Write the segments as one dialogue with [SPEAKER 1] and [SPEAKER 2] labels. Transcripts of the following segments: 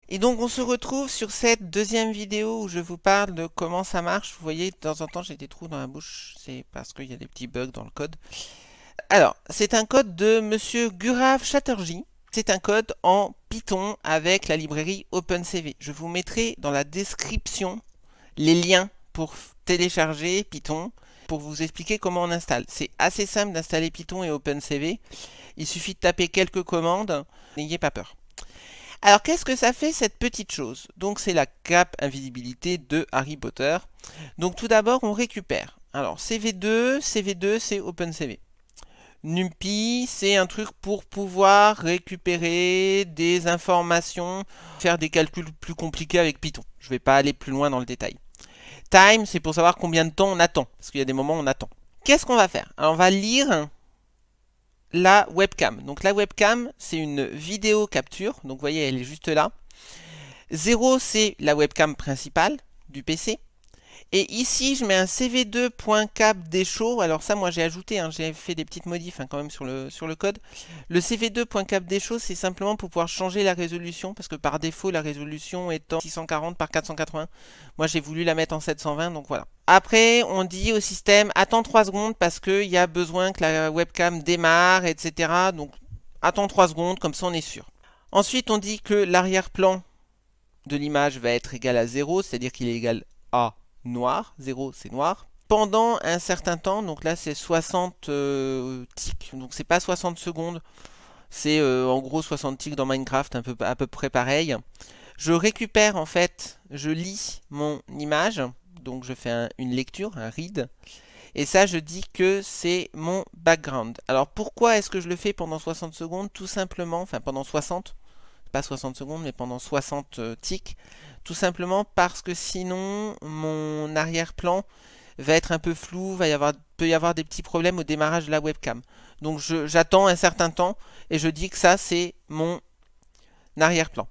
[SPEAKER 1] Et donc on se retrouve sur cette deuxième vidéo où je vous parle de comment ça marche. Vous voyez, de temps en temps j'ai des trous dans la bouche, c'est parce qu'il y a des petits bugs dans le code. Alors, c'est un code de Monsieur Gurav Chatterjee. C'est un code en Python avec la librairie OpenCV. Je vous mettrai dans la description les liens pour télécharger Python, pour vous expliquer comment on installe. C'est assez simple d'installer Python et OpenCV. Il suffit de taper quelques commandes, n'ayez pas peur. Alors qu'est-ce que ça fait cette petite chose? Donc c'est la cape invisibilité de Harry Potter. Donc tout d'abord on récupère. Alors CV2 c'est OpenCV. NumPy c'est un truc pour pouvoir récupérer des informations, faire des calculs plus compliqués avec Python. Je ne vais pas aller plus loin dans le détail. Time c'est pour savoir combien de temps on attend, parce qu'il y a des moments où on attend. Qu'est-ce qu'on va faire? Alors on va lire la webcam. Donc la webcam, c'est une vidéo capture. Donc vous voyez, elle est juste là. 0, c'est la webcam principale du PC. Et ici, je mets un cv2.cap des shows. Alors ça, moi, j'ai ajouté, j'ai fait des petites modifs quand même sur le code. Le cv2.cap des shows, c'est simplement pour pouvoir changer la résolution, parce que par défaut, la résolution est en 640 par 480. Moi, j'ai voulu la mettre en 720, donc voilà. Après, on dit au système, attends 3 secondes, parce qu'il y a besoin que la webcam démarre, etc. Donc, attends 3 secondes, comme ça, on est sûr. Ensuite, on dit que l'arrière-plan de l'image va être égal à 0, c'est-à-dire qu'il est égal à noir, 0 c'est noir, pendant un certain temps, donc là c'est 60 ticks, donc c'est pas 60 secondes, c'est en gros 60 ticks dans Minecraft, à peu près pareil. Je récupère en fait, je lis mon image, donc je fais une lecture, un read, et ça je dis que c'est mon background. Alors pourquoi est-ce que je le fais pendant 60 secondes? Tout simplement, enfin pendant 60, pas 60 secondes, mais pendant 60 ticks, tout simplement parce que sinon, mon arrière-plan va être un peu flou, peut y avoir des petits problèmes au démarrage de la webcam. Donc j'attends un certain temps et je dis que ça, c'est mon arrière-plan.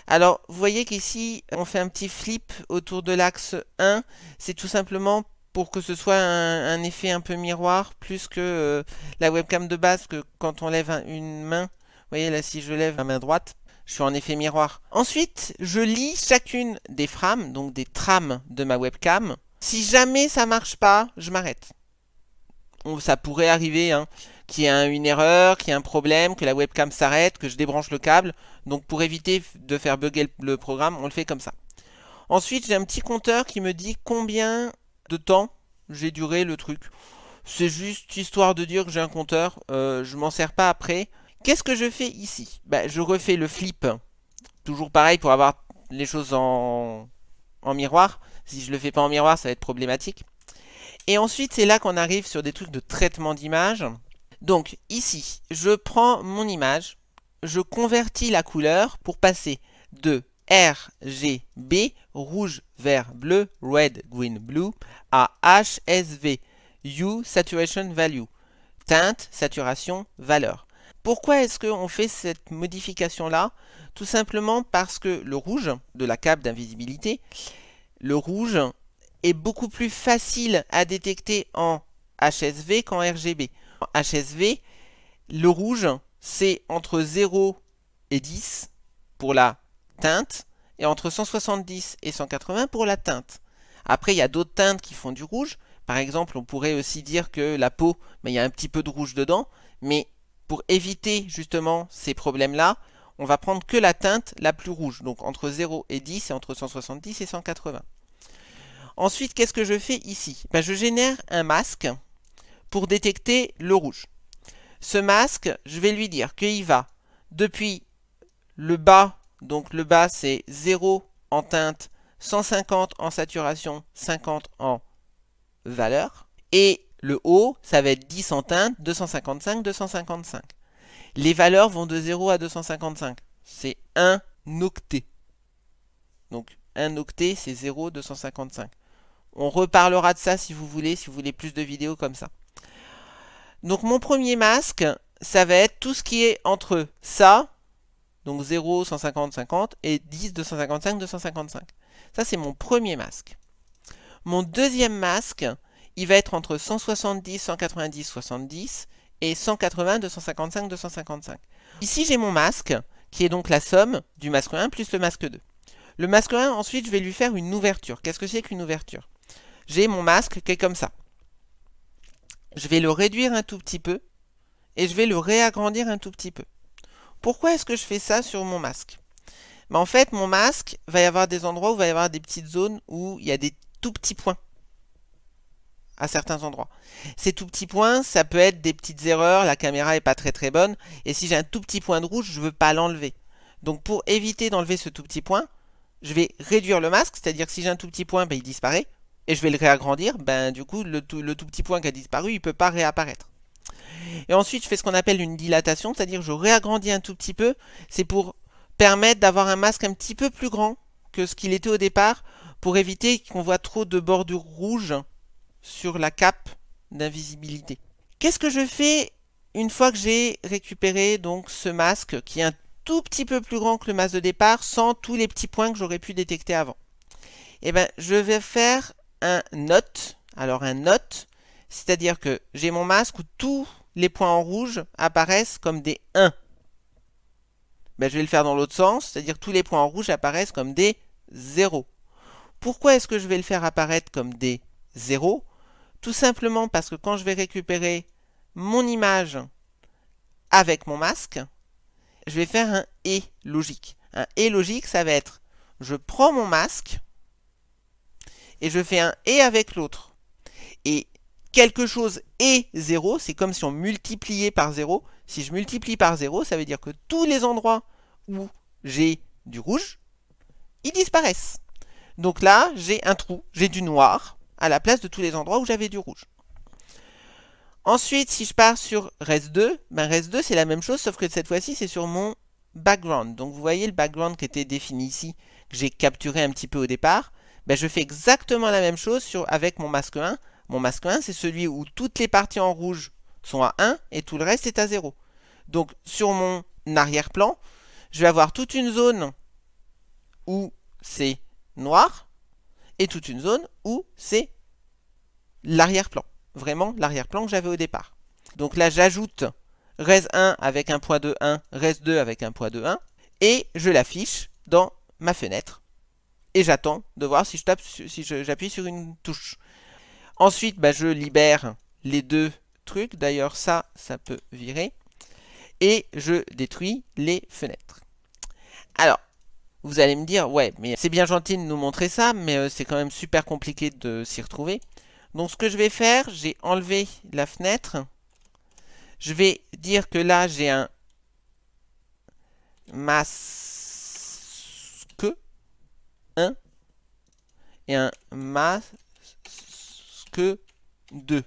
[SPEAKER 1] Alors, vous voyez qu'ici, on fait un petit flip autour de l'axe 1. C'est tout simplement pour que ce soit un effet un peu miroir, plus que la webcam de base, que quand on lève une main, vous voyez là, si je lève la main droite, je suis en effet miroir. Ensuite, je lis chacune des frames, donc des trames de ma webcam. Si jamais ça marche pas, je m'arrête. Ça pourrait arriver qu'il y ait une erreur, qu'il y ait un problème, que la webcam s'arrête, que je débranche le câble. Donc pour éviter de faire bugger le programme, on le fait comme ça. Ensuite, j'ai un petit compteur qui me dit combien de temps j'ai duré le truc. C'est juste histoire de dire que j'ai un compteur, je m'en sers pas après. Qu'est-ce que je fais ici? Je refais le flip, toujours pareil pour avoir les choses en miroir. Si je le fais pas en miroir, ça va être problématique. Et ensuite, c'est là qu'on arrive sur des trucs de traitement d'image. Donc ici, je prends mon image, je convertis la couleur pour passer de RGB, rouge, vert, bleu, red, green, blue, à HSV, Hue, Saturation Value, teinte, saturation, valeur. Pourquoi est-ce qu'on fait cette modification-là? Tout simplement parce que le rouge de la cape d'invisibilité, le rouge est beaucoup plus facile à détecter en HSV qu'en RGB. En HSV, le rouge, c'est entre 0 et 10 pour la teinte et entre 170 et 180 pour la teinte. Après, il y a d'autres teintes qui font du rouge. Par exemple, on pourrait aussi dire que la peau, il y a un petit peu de rouge dedans. Mais pour éviter justement ces problèmes-là, on va prendre que la teinte la plus rouge. Donc entre 0 et 10 et entre 170 et 180. Ensuite, qu'est-ce que je fais ici? Je génère un masque pour détecter le rouge. Ce masque, je vais lui dire qu'il va depuis le bas, donc le bas c'est 0 en teinte, 150 en saturation, 50 en valeur. Et le haut, ça va être 10 en teinte, 255, 255. Les valeurs vont de 0 à 255. C'est 1 octet. Donc 1 octet, c'est 0, 255. On reparlera de ça si vous voulez plus de vidéos comme ça. Donc mon premier masque, ça va être tout ce qui est entre ça, donc 0, 150, 50, et 10, 255, 255. Ça, c'est mon premier masque. Mon deuxième masque, il va être entre 170, 190, 70 et 180, 255, 255. Ici, j'ai mon masque qui est donc la somme du masque 1 plus le masque 2. Le masque 1, ensuite, je vais lui faire une ouverture. Qu'est-ce que c'est qu'une ouverture? J'ai mon masque qui est comme ça. Je vais le réduire un tout petit peu et je vais le réagrandir un tout petit peu. Pourquoi est-ce que je fais ça sur mon masque? En fait, mon masque, va y avoir des endroits où il va y avoir des petites zones où il y a des tout petits points à certains endroits. Ces tout petits points, ça peut être des petites erreurs, la caméra n'est pas très bonne, et si j'ai un tout petit point de rouge, je ne veux pas l'enlever. Donc pour éviter d'enlever ce tout petit point, je vais réduire le masque, c'est-à-dire que si j'ai un tout petit point, il disparaît, et je vais le réagrandir, du coup le tout petit point qui a disparu, il ne peut pas réapparaître. Et ensuite, je fais ce qu'on appelle une dilatation, c'est-à-dire je réagrandis un tout petit peu, c'est pour permettre d'avoir un masque un petit peu plus grand que ce qu'il était au départ, pour éviter qu'on voit trop de bordures rouges sur la cape d'invisibilité. Qu'est-ce que je fais une fois que j'ai récupéré donc ce masque qui est un tout petit peu plus grand que le masque de départ sans tous les petits points que j'aurais pu détecter avant? Eh bien, je vais faire un note. Alors un note, c'est-à-dire que j'ai mon masque où tous les points en rouge apparaissent comme des 1. Je vais le faire dans l'autre sens, c'est-à-dire que tous les points en rouge apparaissent comme des 0. Pourquoi est-ce que je vais le faire apparaître comme des 0? Tout simplement parce que quand je vais récupérer mon image avec mon masque, je vais faire un « et » logique. Un « et » logique, ça va être, je prends mon masque et je fais un « et » avec l'autre. Et quelque chose est 0, c'est comme si on multipliait par 0. Si je multiplie par 0, ça veut dire que tous les endroits où j'ai du rouge, ils disparaissent. Donc là, j'ai un trou, j'ai du noir à la place de tous les endroits où j'avais du rouge. Ensuite, si je pars sur res2, res2 c'est la même chose, sauf que cette fois-ci c'est sur mon background. Donc vous voyez le background qui était défini ici, que j'ai capturé un petit peu au départ. Je fais exactement la même chose avec mon masque 1. Mon masque 1 c'est celui où toutes les parties en rouge sont à 1 et tout le reste est à 0. Donc sur mon arrière-plan, je vais avoir toute une zone où c'est noir et toute une zone où c'est l'arrière-plan. Vraiment l'arrière-plan que j'avais au départ. Donc là, j'ajoute res1 avec un poids de 1, res2 avec un poids de 1, et je l'affiche dans ma fenêtre. Et j'attends de voir si j'appuie sur une touche. Ensuite, je libère les deux trucs. D'ailleurs, ça peut virer. Et je détruis les fenêtres. Alors, vous allez me dire, ouais, mais c'est bien gentil de nous montrer ça, mais c'est quand même super compliqué de s'y retrouver. Donc ce que je vais faire, j'ai enlevé la fenêtre. Je vais dire que là, j'ai un masque 1 et un masque 2.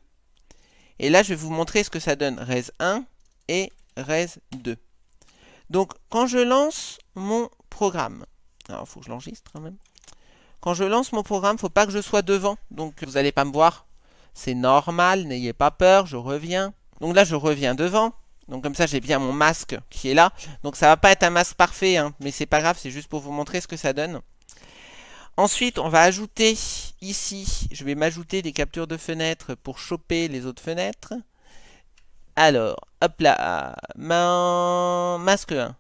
[SPEAKER 1] Et là, je vais vous montrer ce que ça donne res 1 et res 2. Donc, quand je lance mon programme, alors il faut que je l'enregistre quand même. Quand je lance mon programme, il ne faut pas que je sois devant. Donc, vous n'allez pas me voir. C'est normal, n'ayez pas peur, je reviens. Donc là, je reviens devant. Donc comme ça, j'ai bien mon masque qui est là. Donc ça ne va pas être un masque parfait, hein, mais c'est pas grave, c'est juste pour vous montrer ce que ça donne. Ensuite, on va ajouter ici, je vais m'ajouter des captures de fenêtres pour choper les autres fenêtres. Alors, hop là, masque 1.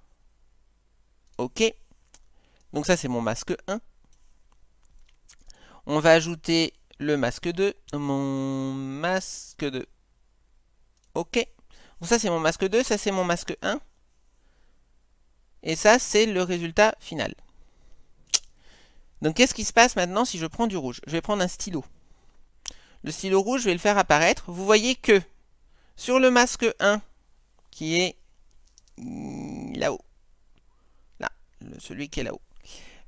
[SPEAKER 1] Ok. Donc ça, c'est mon masque 1. On va ajouter le masque 2, mon masque 2. Ok. Donc ça, c'est mon masque 2, ça, c'est mon masque 1. Et ça, c'est le résultat final. Donc, qu'est-ce qui se passe maintenant si je prends du rouge? Je vais prendre un stylo. Le stylo rouge, je vais le faire apparaître. Vous voyez que sur le masque 1, qui est là-haut, là, celui qui est là-haut,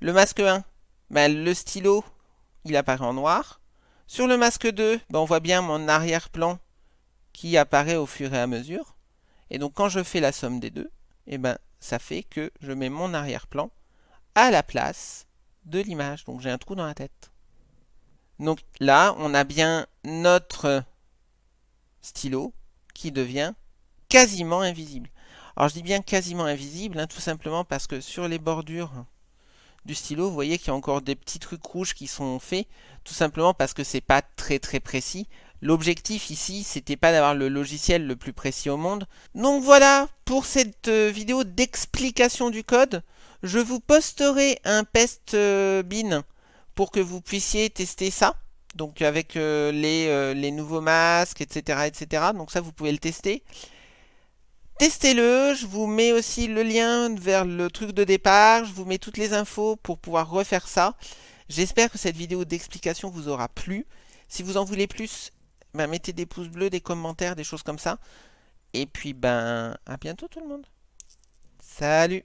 [SPEAKER 1] le masque 1, le stylo, il apparaît en noir. Sur le masque 2, on voit bien mon arrière-plan qui apparaît au fur et à mesure. Et donc, quand je fais la somme des deux, ça fait que je mets mon arrière-plan à la place de l'image. Donc, j'ai un trou dans la tête. Donc là, on a bien notre stylo qui devient quasiment invisible. Alors, je dis bien quasiment invisible, tout simplement parce que sur les bordures du stylo, vous voyez qu'il y a encore des petits trucs rouges qui sont faits, tout simplement parce que c'est pas très précis. L'objectif ici, c'était pas d'avoir le logiciel le plus précis au monde. Donc voilà pour cette vidéo d'explication du code. Je vous posterai un pest bin pour que vous puissiez tester ça. Donc avec les nouveaux masques, etc., etc. Donc ça, vous pouvez le tester. Testez-le, je vous mets aussi le lien vers le truc de départ, je vous mets toutes les infos pour pouvoir refaire ça. J'espère que cette vidéo d'explication vous aura plu. Si vous en voulez plus, ben, mettez des pouces bleus, des commentaires, des choses comme ça. Et puis, ben, à bientôt tout le monde. Salut!